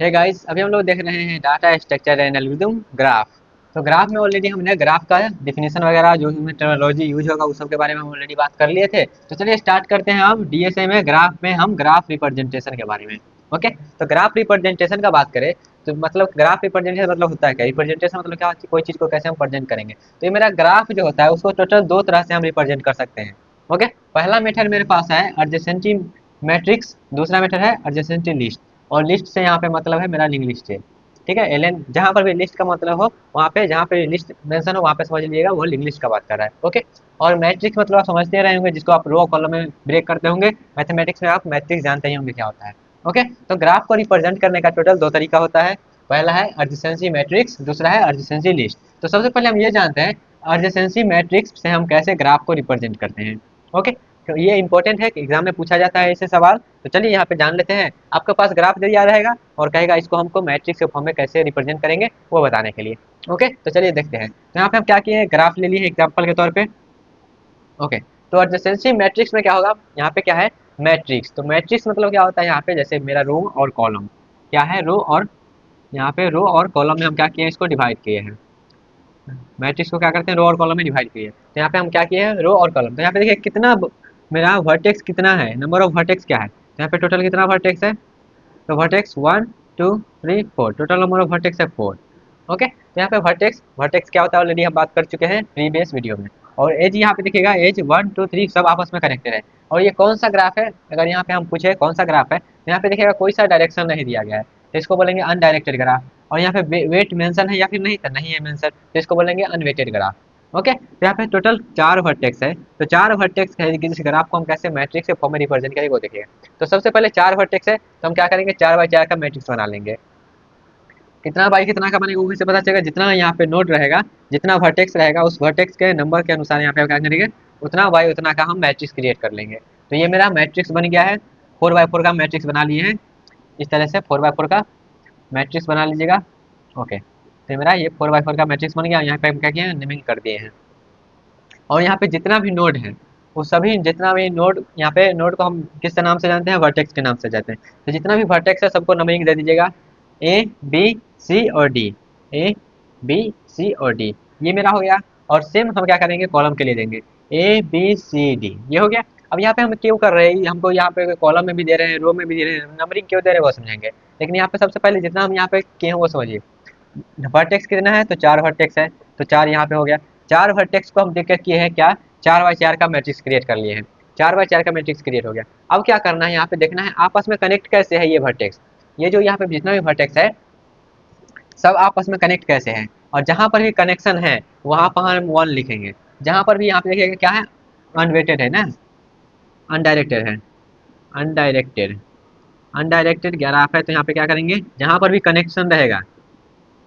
Hey guys, अभी हम लोग देख रहे हैं data structure and algorithm graph. तो ग्राफ में ऑलरेडी हमने ग्राफ का डिफिनेशन वगैरह जो इसमें टेक्नोलॉजी यूज होगा उस सब के बारे में हम ऑलरेडी बात कर लिए थे। तो चलिए स्टार्ट करते हैं। हम डीएसए में ग्राफ में हम ग्राफ रिप्रेजेंटेशन के बारे में। ओके, तो ग्राफ रिप्रेजेंटेशन का बात करें तो मतलब ग्राफ रिप्रेजेंटेशन मतलब होता है क्या? रिप्रेजेंटेशन मतलब क्या, कोई चीज़ को कैसे हम प्रेजेंट करेंगे। तो ये मेरा ग्राफ जो होता है उसको टोटल दो तरह से हम रिप्रेजेंट कर सकते हैं। ओके, पहला मेथड मेरे पास है एडजेसेंटी मैट्रिक्स, दूसरा मेथड है एडजेसेंटी लिस्ट। और लिस्ट से यहाँ पे मतलब है मेरा लिंक लिस्ट है। ठीक है, एलएन जहाँ पर भी लिस्ट का मतलब हो वहाँ पे, जहाँ पे लिस्ट मेंशन हो वहाँ पे समझ लीजिएगा वो लिंक लिस्ट का बात कर रहा है। ओके, और मैट्रिक्स मतलब आप समझते रहे होंगे, जिसको आप रो कॉलम में ब्रेक करते होंगे। मैथमेटिक्स में आप मैट्रिक्स जानते ही होंगे क्या होता है। ओके, तो ग्राफ को रिप्रेजेंट करने का टोटल दो तरीका होता है। पहला है एडजेसेंसी मैट्रिक्स, दूसरा है एडजेसेंसी लिस्ट। तो सबसे पहले हम ये जानते हैं एडजेसेंसी मैट्रिक्स से हम कैसे ग्राफ को रिप्रेजेंट करते हैं। ओके, तो ये इंपॉर्टेंट है कि एग्जाम में पूछा जाता है ऐसे सवाल। तो चलिए यहाँ पे जान लेते हैं। आपके पास ग्राफ दे दिया रहेगा और कहेगा इसको हमको मैट्रिक्स के फॉर्म में कैसे रिप्रेजेंट करेंगे वो बताने के लिए। ओके, तो चलिए देखते हैं। तो यहाँ पे हम क्या किए, ग्राफ ले लिए एग्जाम्पल के तौर पे। ओके, तो एडजेसेंसी मैट्रिक्स में क्या होगा, यहाँ पे क्या है मैट्रिक्स। तो मैट्रिक्स मतलब क्या होता है, यहाँ पे जैसे मेरा रो और कॉलम क्या है, रो और यहाँ पे रो और कॉलम में हम क्या किए, इसको डिवाइड किए हैं। मैट्रिक्स को क्या करते हैं, रो और कॉलम में डिवाइड किए। तो यहाँ पे हम क्या किए हैं, रो और कॉलम। तो यहाँ पे देखिए कितना मेरा वर्टेक्स कितना है, नंबर ऑफ वर्टेक्स क्या है। तो यहाँ पे टोटल कितना वर्टेक्स है, तो vertex 1 2 3 4, total number of vertex है 4। ओके, तो यहाँ पे वर्टेक्स वर्टेक्स क्या होता है ऑलरेडी हम बात कर चुके हैं प्रीवियस वीडियो में। और एज यहाँ पे देखिएगा, एज 1 2 3 सब आपस में कनेक्टेड है। और ये कौन सा ग्राफ है, अगर यहाँ पे हम पूछे कौन सा ग्राफ है, तो यहाँ पे देखिएगा कोई सा डायरेक्शन नहीं दिया गया है, तो इसको बोलेंगे अनडायरेक्टेड ग्राफ। और यहाँ पे वेट मेंशन है या फिर नहीं, तो नहीं है मेंशन, तो इसको बोलेंगे अनवेटेड ग्राफ। ओके, तो यहाँ पे टोटल 4 वर्टेक्स है। तो 4 वर्टेक्स है कि इस ग्राफ को हम कैसे मैट्रिक्स के फॉर्म में रिप्रेजेंट करेंगे वो देखिएगा। तो सबसे पहले 4 वर्टेक्स है, तो हम क्या करेंगे 4 बाई 4 का मैट्रिक्स बना लेंगे। कितना बाई कितना का बनेगा वो भी से पता चलेगा, जितना यहाँ पे नोड रहेगा, जितना वर्टेक्स रहेगा उस वर्टेक्स के नंबर के अनुसार यहाँ पे हम क्या करेंगे, उतना बाई उतना का हम मैट्रिक्स क्रिएट कर लेंगे। तो ये मेरा मैट्रिक्स बन गया है, 4 बाई 4 का मैट्रिक्स बना लिए हैं। इस तरह से 4 बाई 4 का मैट्रिक्स बना लीजिएगा। ओके, तो मेरा ये 4 बाई 4 का मैट्रिक्स बन गया। यहाँ पे हम क्या किए हैं, नेमिंग कर दिए हैं। और यहाँ पे जितना भी नोड है वो सभी, जितना भी नोड, यहाँ पे नोड को हम किस नाम से जानते हैं, वर्टेक्स के नाम से जानते हैं। तो जितना भी वर्टेक्स है सबको नंबरिंग दे दीजिएगा, ए बी सी और डी, ए बी सी और डी, ये मेरा हो गया। और सेम हम क्या करेंगे, कॉलम के लिए देंगे ए बी सी डी, ये हो गया। अब यहाँ पे हम क्यों कर रहे हैं, हमको यहाँ पे कॉलम में भी दे रहे हैं, रो में भी दे रहे हैं, नंबरिंग क्यों दे रहे हैं वो समझेंगे। लेकिन यहाँ पे सबसे पहले जितना हम यहाँ पे किए हैं वो समझिए। वर्टेक्स कितना है, तो 4 वर्टेक्स है, तो 4 यहाँ पे हो गया। 4 वर्टेक्स को हम देख कर किए हैं क्या, 4 बाई 4 का मैट्रिक्स क्रिएट कर लिए हैं। 4 बाई 4 का मैट्रिक्स क्रिएट हो गया। अब क्या करना है, यहाँ पे देखना है आपस में कनेक्ट कैसे है ये वर्टेक्स। ये जो यहाँ पे जितना भी वर्टेक्स है सब आपस में कनेक्ट कैसे हैं। और जहाँ पर भी कनेक्शन है वहाँ पर हम 1 लिखेंगे। जहाँ पर भी यहाँ पे देखिएगा क्या है, अनवेटेड है ना, अनडायरेक्टेड है, अनडायरेक्टेड, अनडायरेक्टेड ग्राफ है। तो यहाँ पे क्या करेंगे, जहाँ पर भी कनेक्शन रहेगा,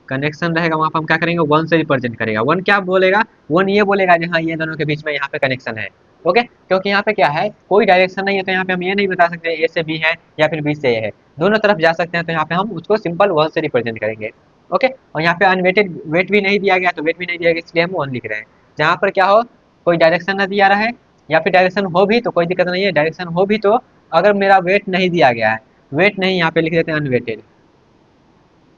कनेक्शन रहेगा वहाँ पर हम क्या करेंगे, 1 से रिप्रेजेंट करेगा। 1 क्या बोलेगा, 1 ये बोलेगा जहाँ ये दोनों के बीच में यहाँ पे कनेक्शन है। ओके, क्योंकि यहाँ पे क्या है कोई डायरेक्शन नहीं है, तो यहाँ पे हम ये नहीं बता सकते ए से बी है या फिर बी से ए है, दोनों तरफ जा सकते हैं। तो यहाँ पे हम उसको सिंपल 1 से रिप्रेजेंट करेंगे। ओके, और यहाँ पे अनवेटेड वेट भी नहीं दिया गया, तो वेट भी नहीं दिया गया इसलिए हम 1 लिख रहे हैं। जहाँ पर क्या हो, कोई डायरेक्शन ना दिया रहा है, या फिर डायरेक्शन हो भी तो कोई दिक्कत नहीं है, डायरेक्शन हो भी तो अगर मेरा वेट नहीं दिया गया है, वेट नहीं, यहाँ पे लिख देते हैं अनवेटेड,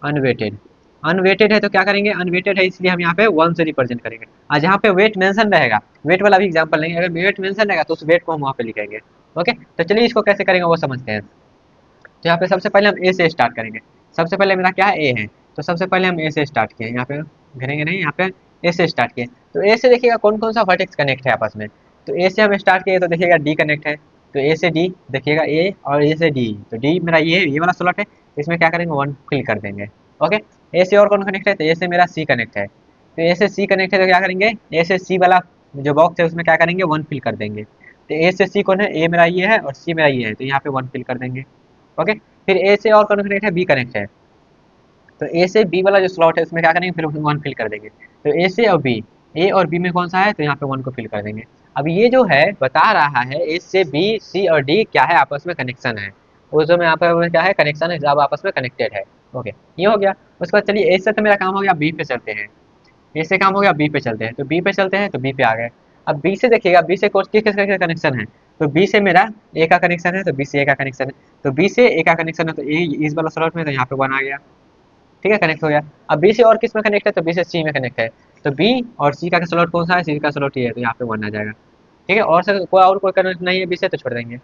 अनवेटेड, अनवेटेड है तो क्या करेंगे, अनवेटेड है इसलिए हम यहाँ पे 1 से रिप्रेजेंट करेंगे। और जहाँ पे वेट मेंशन रहेगा, वेट वाला भी एग्जांपल लेंगे, अगर वेट मेंशन रहेगा तो उस वेट को हम वहाँ पे लिखेंगे। ओके, तो चलिए इसको कैसे करेंगे वो समझते हैं। तो यहाँ पे सबसे पहले हम ए से स्टार्ट करेंगे। सबसे पहले मेरा क्या है, ए है, तो सबसे पहले हम ए से स्टार्ट किए, यहाँ पे घरेंगे नहीं, यहाँ पे ए से स्टार्ट किए। तो ए से देखिएगा कौन कौन सा वर्टेक्स कनेक्ट है आपस में। तो ए से हम स्टार्ट किए तो देखिएगा डी कनेक्ट है, तो ए से डी देखिएगा, ए और ए से डी, तो डी मेरा ये वाला स्लॉट है, इसमें क्या करेंगे 1 फिल कर देंगे। ओके, ए से और कौन कनेक्ट है, तो ए से मेरा सी कनेक्ट है, तो ए से सी कनेक्ट है तो क्या करेंगे, ए से सी वाला जो बॉक्स है उसमें क्या करेंगे 1 फिल कर देंगे। तो ए से सी कौन है, ए मेरा ये है और सी मेरा ये है, तो यहाँ पे 1 फिल कर देंगे। ओके, फिर ए से और कौन कनेक्ट है, बी कनेक्ट है, तो ए से बी वाला जो स्लॉट है उसमें क्या करेंगे, फिर 1 फिल कर देंगे। तो ए से और बी, ए और बी में कौन सा है, तो यहाँ पे 1 को फिल कर देंगे। अब ये जो है बता रहा है ए से बी सी और डी क्या है, आपस में कनेक्शन है, उस में यहाँ पर क्या है कनेक्शन है, जब आपस में कनेक्टेड है। ओके, ये हो गया। उसके बाद चलिए ए से तो मेरा काम हो गया, बी पे चलते हैं। ए से काम हो गया, बी पे चलते हैं, तो बी पे चलते हैं, तो बी पे आ गए। अब बी से देखिएगा, बी से किस किस का कनेक्शन है, तो बी से मेरा ए का कनेक्शन है, तो बी से ए का कनेक्शन है, तो बी से ए का कनेक्शन है, तो ए इस वाला स्लॉट में, तो यहाँ पे 1 आ गया। ठीक है, कनेक्ट हो गया। अब बी से और किस में कनेक्ट है, तो बी से सी में कनेक्ट है, तो बी और सी का स्लॉट कौन सा है, सी का स्लॉट ये है, तो यहाँ पे 1 आ जाएगा। ठीक है, और सर कोई और कोई कनेक्ट नहीं है बी से, तो छोड़ देंगे।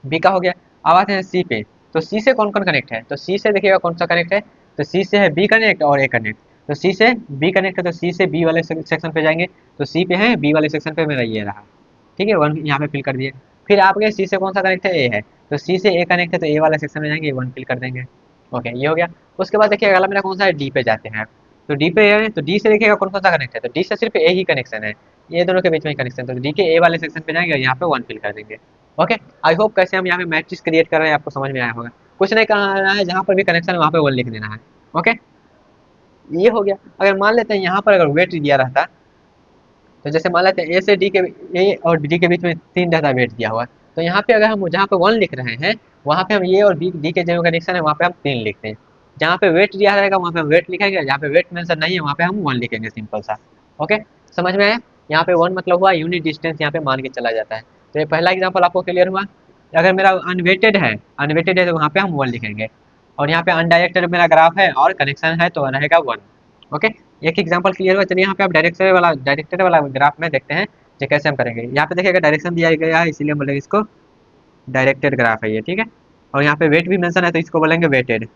बी का हो गया। अब आते हैं सी पे, तो सी से कौन कौन कनेक्ट है, तो सी से देखिएगा कौन सा कनेक्ट है, तो सी से है बी कनेक्ट और ए कनेक्ट। तो सी से बी कनेक्ट है, तो सी से बी वाले सेक्शन पे जाएंगे, तो सी पे है बी वाले सेक्शन पे मेरा ये रहा। ठीक है, 1 यहाँ पे फिल कर दिए। फिर आपके सी से कौन सा कनेक्ट है, ए है, तो सी से ए कनेक्ट है, तो ए वाले सेक्शन में जाएंगे, 1 फिल कर देंगे। ओके, ये हो गया। उसके बाद देखिए अगला मेरा कौन सा है, डी पे जाते हैं। तो डी पे है, तो डी से देखिएगा कौन कौन सा कनेक्ट है, तो डी से सिर्फ ए ही कनेक्शन है, ये दोनों के बीच में ही कनेक्शन, तो डी के ए वाले सेक्शन पे जाएंगे और यहाँ पे 1 फिल कर देंगे। ओके, आई होप कैसे हम यहाँ पे मैट्रिक्स क्रिएट कर रहे हैं आपको समझ में आया होगा। कुछ नहीं करना है, जहाँ पर भी कनेक्शन है वहाँ पे 1 लिख देना है। ओके, ये हो गया। अगर मान लेते हैं यहाँ पर अगर वेट दिया रहता, तो जैसे मान लेते हैं ए से डी के, ए और डी के बीच में 3 रहता वेट दिया हुआ, तो यहाँ पे अगर हम जहाँ पे 1 लिख रहे हैं, वहाँ पे हम ए और बी डी के जो कनेक्शन है वहाँ पे हम 3 लिखते हैं। जहाँ पे वेट दिया रहेगा वहाँ पे हम वेट लिखेंगे, जहाँ पे वेट मेंशन नहीं है वहाँ पे हम 1 लिखेंगे, सिंपल सा। ओके, समझ में आया। यहाँ पे 1 मतलब हुआ यूनिट डिस्टेंस, यहाँ पे मान के चला जाता है। तो ये पहला एग्जाम्पल आपको क्लियर हुआ। अगर मेरा अनवेटेड है तो वहाँ पे हम 1 लिखेंगे, और यहाँ पे अनडायरेक्टेड मेरा ग्राफ है और कनेक्शन है तो रहेगा 1। ओके, एक एग्जांपल क्लियर हुआ। चलिए यहाँ पे आप डायरेक्टेड वाला ग्राफ में देखते हैं कि कैसे हम करेंगे। यहाँ पे देखिएगा डायरेक्शन दिया गया है, इसीलिए हम बोलेंगे इसको डायरेक्टेड ग्राफ है ये। ठीक है, और यहाँ पे वेट भी मेंशन है, तो इसको बोलेंगे वेटेड।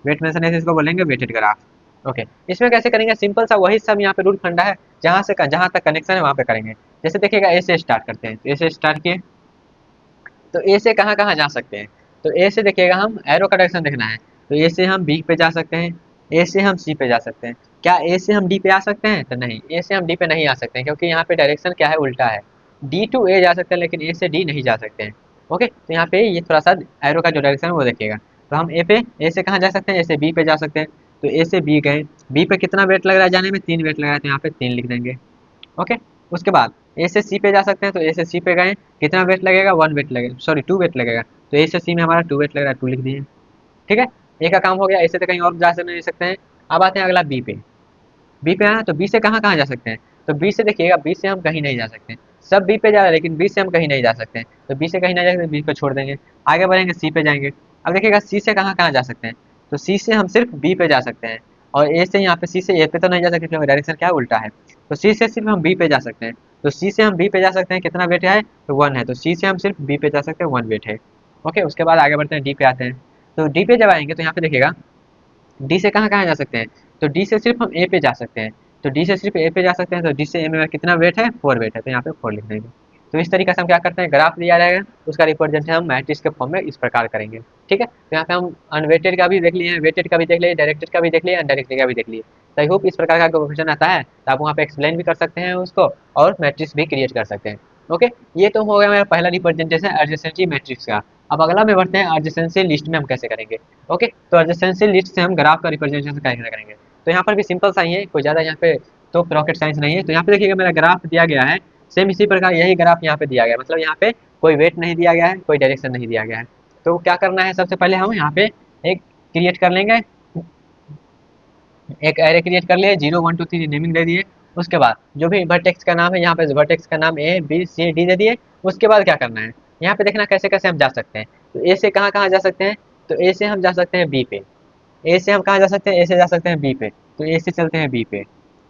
वेट मेंशन है तो इसको बोलेंगे वेटेड ग्राफ। ओके, इसमें कैसे करेंगे, सिंपल सा वही सब यहाँ पे रूल फंडा है, जहाँ तक कनेक्शन है वहाँ पे करेंगे। जैसे देखिएगा ए से स्टार्ट करते हैं, तो ए से स्टार्ट किए, तो ए से कहाँ कहाँ जा सकते हैं, तो ए से देखिएगा हम एरो का डायरेक्शन देखना है, तो ए से हम बी पे जा सकते हैं, ए से हम सी पे जा सकते हैं। क्या ए से हम डी पे आ सकते हैं, तो नहीं, ए से हम डी पे नहीं आ सकते हैं, क्योंकि यहाँ पे डायरेक्शन क्या है, उल्टा है। डी टू ए जा सकते हैं, लेकिन ए से डी नहीं जा सकते हैं। ओके, तो यहाँ पे ये थोड़ा सा एरो का जो डायरेक्शन है वो देखिएगा। तो हम ए से कहाँ जा सकते हैं, ए से बी पे जा सकते हैं, तो ए से बी गए, बी पे कितना वेट लग रहा है जाने में, 3 वेट लग रहा है, तो यहाँ पे 3 लिख देंगे। ओके, उसके बाद ए से सी पे जा सकते हैं, तो ए से सी पे गए, कितना वेट लगेगा, 1 वेट लगेगा, सॉरी 2 वेट लगेगा, तो ए से सी में हमारा 2 वेट लग रहा है, 2 लिख दिए। ठीक है, ए का काम हो गया। ऐसे तो कहीं और जा नहीं सकते हैं। अब आते हैं अगला बी पे। बी पे आना, तो बी से कहाँ कहाँ जा सकते हैं, तो बी से देखिएगा, बी से हम कहीं नहीं जा सकते हैं। सब बी पे जा रहे हैं, लेकिन बी से हम कहीं नहीं जा सकते हैं, तो बी से कहीं नहीं जा सकते, बी पे छोड़ देंगे। आगे बढ़ेंगे, सी पे जाएंगे। अब देखिएगा सी से कहाँ कहाँ जा सकते हैं, तो सी से हम सिर्फ बी पे जा सकते हैं, और ए से यहाँ पे सी से ए पे तो नहीं जा सकते क्योंकि डायरेक्शन क्या उल्टा है। तो सी से सिर्फ हम बी पे जा सकते हैं, तो सी से हम बी पे जा सकते हैं, कितना वेट है, तो 1 है, तो सी से हम सिर्फ बी पे जा सकते हैं, 1 वेट है। ओके, उसके बाद आगे बढ़ते हैं, डी पे आते हैं। तो डी पे जब आएंगे तो यहाँ पे देखिएगा डी से कहाँ कहाँ जा सकते हैं, तो डी से सिर्फ हम ए पे जा सकते हैं, तो डी से सिर्फ ए पे जा सकते हैं, तो डी से ए में कितना वेट है, 4 वेट है, तो यहाँ पे 4 लिख देंगे। तो इस तरीके से हम क्या करते हैं, ग्राफ दिया रहेगा, उसका रिप्रेजेंटेशन हम मैट्रिक्स के फॉर्म में इस प्रकार करेंगे। ठीक है, तो यहाँ पे हम अनवेटेड का भी देख लिए, वेटेड का भी देख लिए, डायरेक्टेड का भी देख लिए, अनडायरेक्टेड का भी देख लिए। तो आई होप इस प्रकार का क्वेश्चन आता है तो आप वहाँ पे एक्सप्लेन भी कर सकते हैं उसको, और मैट्रिक्स भी क्रिएट कर सकते हैं। ओके, ये तो हो गया मेरा पहला रिप्रेजेंटेशन एडजेसेंसी मैट्रिक्स का। अब अगला में बढ़ते हैं एडजेसेंसी लिस्ट में हम कैसे करेंगे। ओके, तो एडजेसेंसी लिस्ट से हम ग्राफ का रिप्रेजेंटेशन कैसे करेंगे, तो यहाँ पर भी सिंपल सा ही है, कोई ज़्यादा यहाँ पे तो रॉकेट साइंस नहीं है। तो यहाँ पे देखिएगा मेरा ग्राफ दिया गया है, सेम इसी प्रकार यही ग्राफ यहाँ पे दिया गया है, मतलब यहाँ पे कोई वेट नहीं दिया गया है, कोई डायरेक्शन नहीं दिया गया है। तो क्या करना है, सबसे पहले हम यहाँ पे एक क्रिएट कर लेंगे, एक एरे क्रिएट कर लिए, 0 1 2 3 नेमिंग दे दिए। उसके बाद जो भी वर्टेक्स का नाम है, यहाँ पे वर्टेक्स का नाम ए बी सी डी दे दिए। उसके बाद क्या करना है, यहाँ पे देखना कैसे कैसे हम जा सकते हैं। तो ए से कहाँ कहाँ जा सकते हैं, तो ए से हम जा सकते हैं बी पे। ए से हम कहाँ जा सकते हैं, ए से जा सकते हैं बी पे, तो ए से चलते हैं बी पे।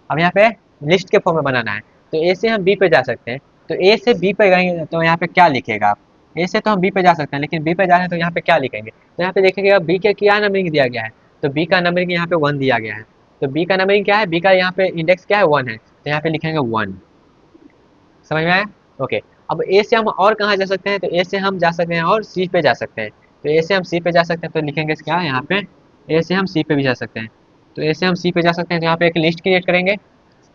अब यहाँ पे लिस्ट के फॉर्म में बनाना है, तो ए से हम बी पे जा सकते हैं, तो ए से बी पे गएंगे तो यहाँ पे क्या लिखेगा आप, ए से तो हम बी पे जा सकते हैं, लेकिन बी पे जा रहे हैं तो यहाँ पे क्या लिखेंगे, तो यहाँ पे देखेंगे बी के क्या नंबरिंग दिया गया है, तो बी का नंबरिंग यहाँ पे 1 दिया गया है। तो बी का नंबरिंग क्या है, बी का यहाँ पे इंडेक्स क्या है, 1 है, तो यहाँ पे लिखेंगे 1। समझ में आया। ओके, अब ए से हम और कहाँ जा सकते हैं, तो ए से हम जा सकते हैं और सी पे जा सकते हैं, तो ए से हम सी पे जा सकते हैं, तो लिखेंगे क्या यहाँ पे, ए से हम सी पे भी जा सकते हैं, तो ए से हम सी पे जा सकते हैं, तो यहाँ पे एक लिस्ट क्रिएट करेंगे।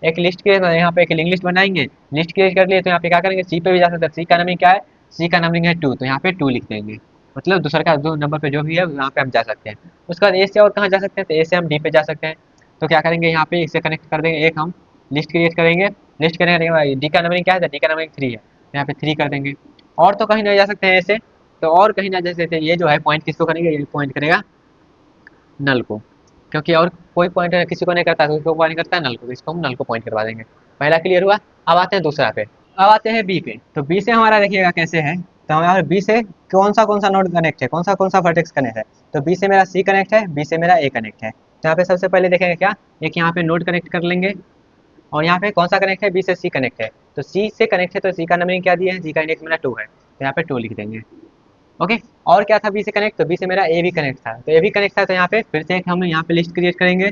एक लिस्ट क्रिएट, यहाँ पे एक लिंक लिस्ट बनाएंगे, लिस्ट क्रिएट कर लिए, तो यहाँ पे क्या करेंगे, सी पे भी जा सकते हैं, सी का नंबरिंग क्या है, सी का नंबरिंग है 2, तो यहाँ पे 2 लिख देंगे, मतलब दूसरा का 2 नंबर पे जो भी है वहाँ पे हम जा सकते हैं। उसके बाद ए से और कहाँ जा सकते हैं, तो ए से हम डी पे जा सकते हैं, तो क्या करेंगे, यहाँ पे इसे कनेक्ट कर देंगे, एक हम लिस्ट क्रिएट करेंगे, लिस्ट करेंगे, डी का नंबरिंग क्या है, डी का नंबरिंग 3 है, तो यहाँ पे 3 कर देंगे। और तो कहीं नहीं जा सकते हैं ऐसे, तो और कहीं ना जा सकते हैं, ये जो है पॉइंट किसको करेंगे, ये पॉइंट करेगा नल को, क्योंकि और कोई पॉइंट किसी को नहीं करता, तो उसको पॉइंट करता है नल को, तो इसको हम नल को पॉइंट करवा देंगे। पहला क्लियर हुआ। अब आते हैं दूसरा पे। अब आते हैं बी पे। तो बी से हमारा देखिएगा कैसे है। तो हमारे बी से कौन सा नोड कनेक्ट है, कौन सा वर्टेक्स कनेक्ट है। तो बी से मेरा सी कनेक्ट है, बी से मेरा ए कनेक्ट है। तो यहाँ पे सबसे पहले देखेंगे क्या, एक यहाँ पे नोड कनेक्ट कर लेंगे। और यहाँ पे कौन सा कनेक्ट है, बी से सी कनेक्ट है। तो सी से कनेक्ट है तो सी का नंबरिंग क्या दिया है, सी का इंडेक्स मेरा 2 है, तो यहाँ पे 2 लिख देंगे। ओके। और क्या था बी से कनेक्ट, तो बी से मेरा ए भी कनेक्ट था। तो ए भी कनेक्ट था, तो यहाँ पे फिर से एक हम यहाँ पे लिस्ट क्रिएट करेंगे।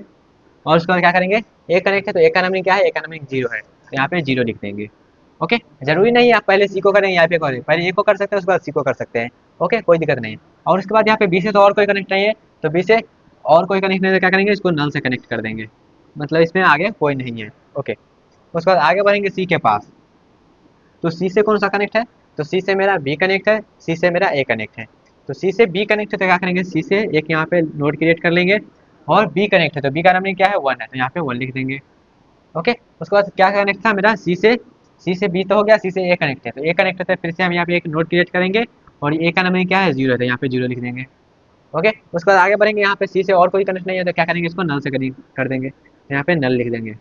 और उसके बाद क्या करेंगे, ए कनेक्ट है तो ए का नंबरिंग क्या है, ए का नंबरिंग 0 है, तो यहाँ पे 0 लिख देंगे। ओके। जरूरी नहीं है आप पहले सी को करें या पे करें, पहले ए को कर सकते हैं उसके बाद सी को कर सकते हैं। ओके, कोई दिक्कत नहीं है। और उसके बाद यहाँ पे बी से तो और कोई कनेक्ट नहीं है, तो बी से और कोई कनेक्ट नहीं है तो क्या करेंगे, इसको नल से कनेक्ट कर देंगे, मतलब इसमें आगे कोई नहीं है। ओके। उसके बाद आगे बढ़ेंगे सी के पास। तो सी से कौन सा कनेक्ट है, तो सी से मेरा बी कनेक्ट है, सी से मेरा ए कनेक्ट है। तो सी से बी कनेक्ट है तो क्या करेंगे, सी से एक यहाँ पे नोड क्रिएट कर लेंगे। और बी कनेक्ट है तो बी का नंबर क्या है 1 है, तो यहाँ पे 1 लिख देंगे। ओके। उसके बाद क्या कनेक्ट था मेरा, सी से बी तो हो गया, सी से ए कनेक्ट है तो ए कनेक्ट है, फिर से हम यहाँ पे एक नोड क्रिएट करेंगे। और ए का नंबर क्या है 0 है, तो यहाँ पे 0 लिख देंगे। ओके। उसके बाद आगे बढ़ेंगे, यहाँ पे सी से और कोई कनेक्ट नहीं है तो क्या करेंगे, इसको नल से कनेक्ट कर देंगे, तो यहाँ पे नल लिख देंगे।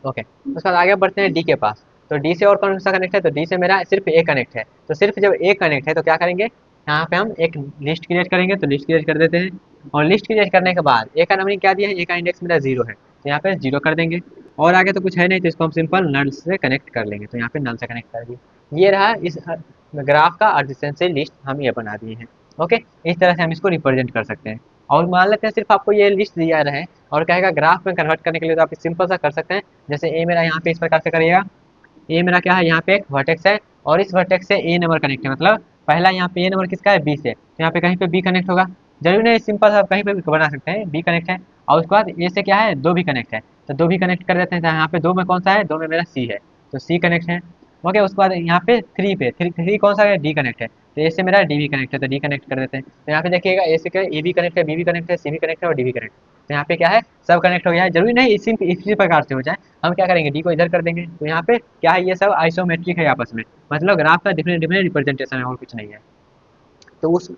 ओके। उसके बाद आगे बढ़ते हैं डी के पास। तो डी से और कौन सा कनेक्ट है, तो डी से मेरा सिर्फ ए कनेक्ट है। तो सिर्फ जब ए कनेक्ट है तो क्या करेंगे, यहाँ पे हम एक लिस्ट क्रिएट करेंगे, तो लिस्ट क्रिएट कर देते हैं। और लिस्ट क्रिएट करने के बाद ए का नंबरिंग क्या दिया है, ए का इंडेक्स मेरा 0 है, तो यहाँ पे 0 कर देंगे। और आगे तो कुछ है नहीं, तो इसको हम सिंपल नल से कनेक्ट कर लेंगे, तो यहाँ पे नल से कनेक्ट कर दिए। ये रहा इस ग्राफ का एडजेसेंसी लिस्ट हम ये बना दिए हैं। ओके। इस तरह से हम इसको रिप्रेजेंट कर सकते हैं। और मान लेते हैं सिर्फ आपको ये लिस्ट दिया रहे और कहेगा ग्राफ में कन्वर्ट करने के लिए, तो आप सिंपल सा कर सकते हैं। जैसे ए मेरा यहाँ पे इस प्रकार से करिएगा, ए मेरा क्या है, यहाँ पे एक वर्टेक्स है और इस वर्टेक्स से ए नंबर कनेक्ट है, मतलब पहला यहाँ पे ए नंबर किसका है, बी से, तो यहाँ पे कहीं पे बी कनेक्ट होगा। जरूरी नहीं, सिंपल सा कहीं पे भी बना सकते हैं, बी कनेक्ट है। और उसके बाद ए से क्या है, दो भी कनेक्ट है, तो दो भी कनेक्ट कर देते हैं। तो यहाँ पे दो में कौन सा है, दो में मेरा सी है, तो सी कनेक्ट है। ओके। उसके बाद यहाँ पे थ्री पे थ्री कौन सा है, डी कनेक्ट है, तो ए से मेरा डी भी कनेक्ट है, तो डी कनेक्ट कर देते हैं। तो यहाँ पे देखिएगा ए से क्या है, ए भी कनेक्ट है, बी भी कनेक्ट है, सी भी कनेक्ट है और डी भी कनेक्ट। तो यहाँ पे क्या है, सब कनेक्ट हो गया है। जरूरी नहीं इसी प्रकार से हो जाए, हम क्या करेंगे, डी को इधर कर देंगे। तो यहाँ पे क्या है, ये सब आइसोमेट्रिक है आपस में, मतलब ग्राफ का डिफरेंट डिफरेंट रिप्रेजेंटेशन है और कुछ नहीं है। तो उस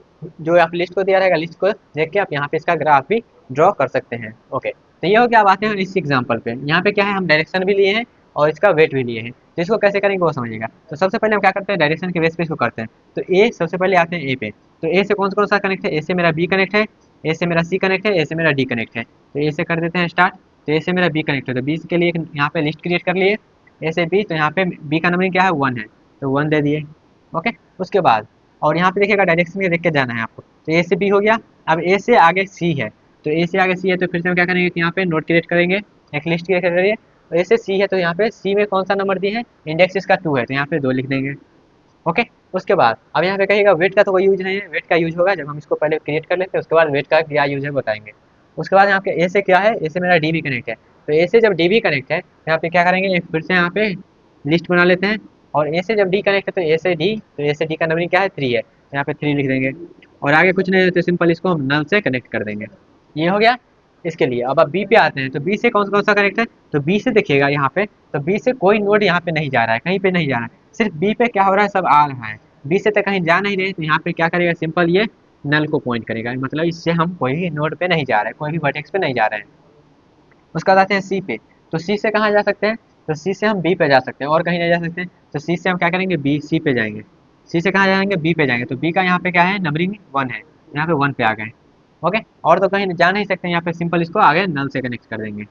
जो आप लिस्ट को दिया रहेगा, लिस्ट को देख के आप यहाँ पे इसका ग्राफ भी ड्रॉ कर सकते हैं। ओके। तो ये हो गया, बातें हैं इस एग्जाम्पल पे। यहाँ पे क्या है, हम डायरेक्शन भी लिए हैं और इसका वेट भी लिए हैं, तो इसको कैसे करेंगे वो समझिएगा। तो सबसे पहले हम क्या करते हैं, डायरेक्शन के बेस पे इसको करते हैं। तो ए सबसे पहले आते हैं ए पे। तो ए से कौन सा कनेक्ट है, ए से मेरा बी कनेक्ट है, ए से मेरा सी कनेक्ट है, ए से मेरा डी कनेक्ट है। तो ए से कर देते हैं स्टार्ट। तो ए से मेरा बी कनेक्ट है, तो बी के लिए यहाँ पे लिस्ट क्रिएट कर लिए, ए से बी। तो यहाँ पे बी का नंबर क्या है 1 है, तो 1 दे दिए। ओके। उसके बाद और यहाँ पे देखिएगा डायरेक्शन के देख के जाना है आपको। तो ए से बी हो गया। अब ए से आगे सी है, तो ए से आगे सी है तो फिर से हम क्या करेंगे कि यहाँ पे नोट क्रिएट करेंगे, एक लिस्ट क्रिएट करेंगे। तो ए से सी है तो यहाँ पे सी में कौन सा नंबर दिए हैं, इंडेक्स इसका 2 है, तो यहाँ पे 2 लिख देंगे। ओके। उसके बाद अब यहाँ पे कहिएगा वेट का तो कोई यूज नहीं है, वेट का यूज होगा जब हम इसको पहले क्रिएट कर लेते हैं, उसके बाद वेट का क्या यूज है बताएंगे। उसके बाद यहाँ पे ए से क्या है, ए से मेरा डी भी कनेक्ट है। तो ए से जब डी भी कनेक्ट है तो यहाँ पे क्या करेंगे, फिर से यहाँ पे लिस्ट बना लेते हैं। और ए से जब डी कनेक्ट है तो ए से डी, तो ए से डी का नंबरिंग क्या है 3 है, तो यहाँ पे 3 लिख देंगे। और आगे कुछ नहीं है तो सिंपल इसको हम नल से कनेक्ट कर देंगे। ये हो गया इसके लिए। अब बी पे आते हैं। तो बी से कौन सा कनेक्ट है, तो बी से देखिएगा यहाँ पे, तो बी से कोई नोड यहाँ पे नहीं जा रहा है, कहीं पे नहीं जा रहा है, सिर्फ बी पे क्या हो रहा है, सब आ रहा है। बी से तो कहीं जा नहीं रहे, तो यहाँ पे क्या करेगा, सिंपल ये नल को पॉइंट करेगा, मतलब इससे हम कोई भी नोड पे नहीं जा रहे हैं, कोई भी वर्टेक्स पे नहीं जा रहे हैं। उसके बाद आते हैं सी पे। तो सी से कहाँ जा सकते हैं, तो सी से हम बी पे जा सकते हैं और कहीं नहीं जा सकते हैं। तो सी से हम क्या करेंगे, बी सी पे जाएंगे। सी से कहाँ जाएंगे, बी पे जाएंगे। तो बी का यहाँ पे क्या है, नंबरिंग 1 है, यहाँ पे 1 पे आ गए। ओके। और तो कहीं जा नहीं सकते, यहाँ पे सिंपल इसको आगे नल से कनेक्ट कर देंगे,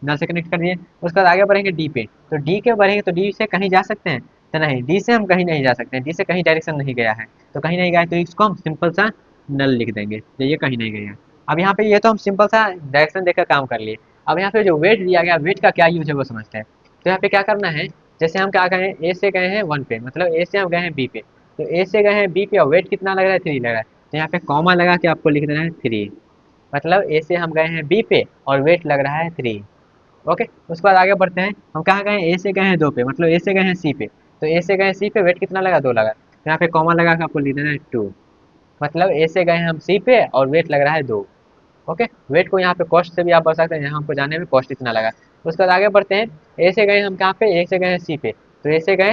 नल से कनेक्ट कर दिए। उसके बाद आगे बढ़ेंगे डी पे। तो डी के बढ़ेंगे तो डी से कहीं जा सकते हैं, तो नहीं, डी से हम कहीं नहीं जा सकते हैं, डी से कहीं डायरेक्शन नहीं गया है। तो कहीं नहीं गया है तो इसको हम सिंपल सा नल लिख देंगे, तो ये कहीं नहीं गया। अब यहाँ पे ये तो हम सिंपल सा डायरेक्शन देकर काम कर लिए। अब यहाँ पे जो वेट दिया गया, वेट का क्या यूज है वो समझते हैं। तो यहाँ पे क्या करना है, जैसे हम क्या गए, ए से गए हैं 1 पे, मतलब ए से हम गए हैं बी पे। तो ए से गए हैं बी पे और वेट कितना लग रहा है, 3 लग रहा है, तो यहाँ पे कॉमा लगा के आपको लिख देना है 3, मतलब ए से हम गए हैं बी पे और वेट लग रहा है 3। ओके। उसके बाद आगे बढ़ते हैं, हम कहाँ गए हैं, ए से गए हैं 2 पे, मतलब ए से गए हैं सी पे। तो ए से गए सी पे, वेट कितना लगा, 2 लगा, तो यहाँ पे कॉमा लगा के आपको लिख देना है 2, मतलब ए से गए हैं हम सी पे और वेट लग रहा है 2। ओके। वेट को यहाँ पे कॉस्ट से भी आप बढ़ सकते हैं, यहाँ हमको जाने में कॉस्ट इतना लगा। उसके बाद आगे बढ़ते हैं, ए से गए हम कहाँ पे, ए से गए हैं सी पे। तो ए से गए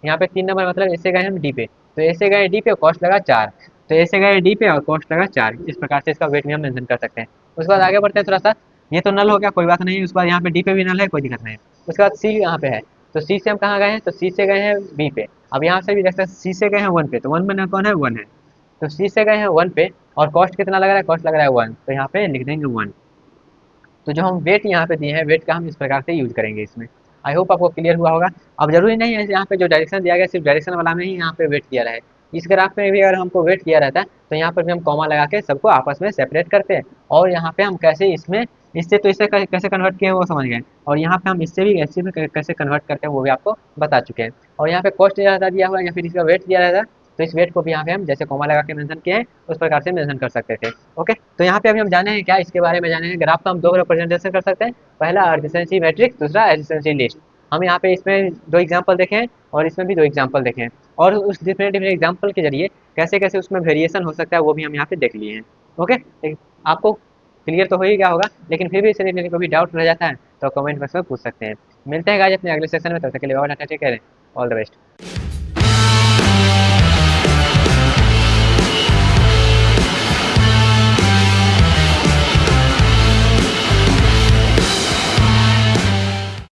यहाँ पे 3 नंबर, मतलब ए से गए हम डी पे। तो ए से गए डी पे और कॉस्ट लगा 4, तो ए से गए डी पे और कॉस्ट लगा 4। इस प्रकार से इसका वेट भी हम मेंशन कर सकते हैं। उसके बाद आगे बढ़ते हैं थोड़ा सा, ये तो नल हो गया, कोई बात नहीं। उसके बाद यहाँ पे डी पे भी नल है, कोई दिक्कत नहीं। उसके बाद सी यहाँ पे है, तो सी से हम कहाँ गए हैं, तो सी से गए हैं बी पे। अब यहाँ से भी देखते हैं सी से गए हैं 1 पे, तो 1 में कौन है, 1 है। तो सी से गए हैं 1 पे और कॉस्ट कितना लग रहा है, कॉस्ट लग रहा है 1, तो यहाँ पे लिख देंगे 1। तो जो हम वेट यहाँ पे दिए हैं, वेट का हम इस प्रकार से यूज करेंगे इसमें। आई होप आपको क्लियर हुआ होगा। अब जरूरी नहीं है यहाँ पे जो डायरेक्शन दिया गया सिर्फ डायरेक्शन वाला में ही यहाँ पे वेट किया रहे। इस ग्राफ में भी अगर हमको वेट किया रहता है तो यहाँ पर भी हम कॉमा लगा के सबको आपस में सेपरेट करते हैं, और यहाँ पे हम कैसे इसमें इससे तो इसे कैसे कन्वर्ट किए हैं वो समझ गए, और यहाँ पे हम इससे भी ऐसे में कैसे कन्वर्ट करते हैं वो भी आपको बता चुके हैं। और यहाँ पे कॉस्ट ज़्यादा दिया हुआ है या फिर इसका वेट दिया रहता है, तो इस वेट को भी यहाँ पे हम जैसे कॉमा लगा के मेंशन किए हैं उस प्रकार से मेंशन कर सकते थे। ओके, तो यहाँ पे अभी हम जाने हैं क्या इसके बारे में, जाने हैं ग्राफ का हम दो रिप्रेजेंटेशन कर सकते हैं। पहला एडजेसेंसी मैट्रिक्स, दूसरा एडजेसेंसी लिस्ट। हम यहाँ पे इसमें दो एग्जांपल देखे हैं और इसमें भी दो एग्जांपल देखे हैं, और उस डिफरेंट डिफरेंट एग्जांपल के जरिए कैसे कैसे उसमें वेरिएशन हो सकता है वो भी हम यहाँ पे देख लिए हैं। ओके, आपको क्लियर तो हो ही गया होगा, लेकिन फिर भी इसे देखने कोई डाउट रह जाता है तो कमेंट बॉक्स में पूछ सकते हैं। मिलते हैं गाइस अपने अगले सेशन में, तब तक के लिए take care, all the best.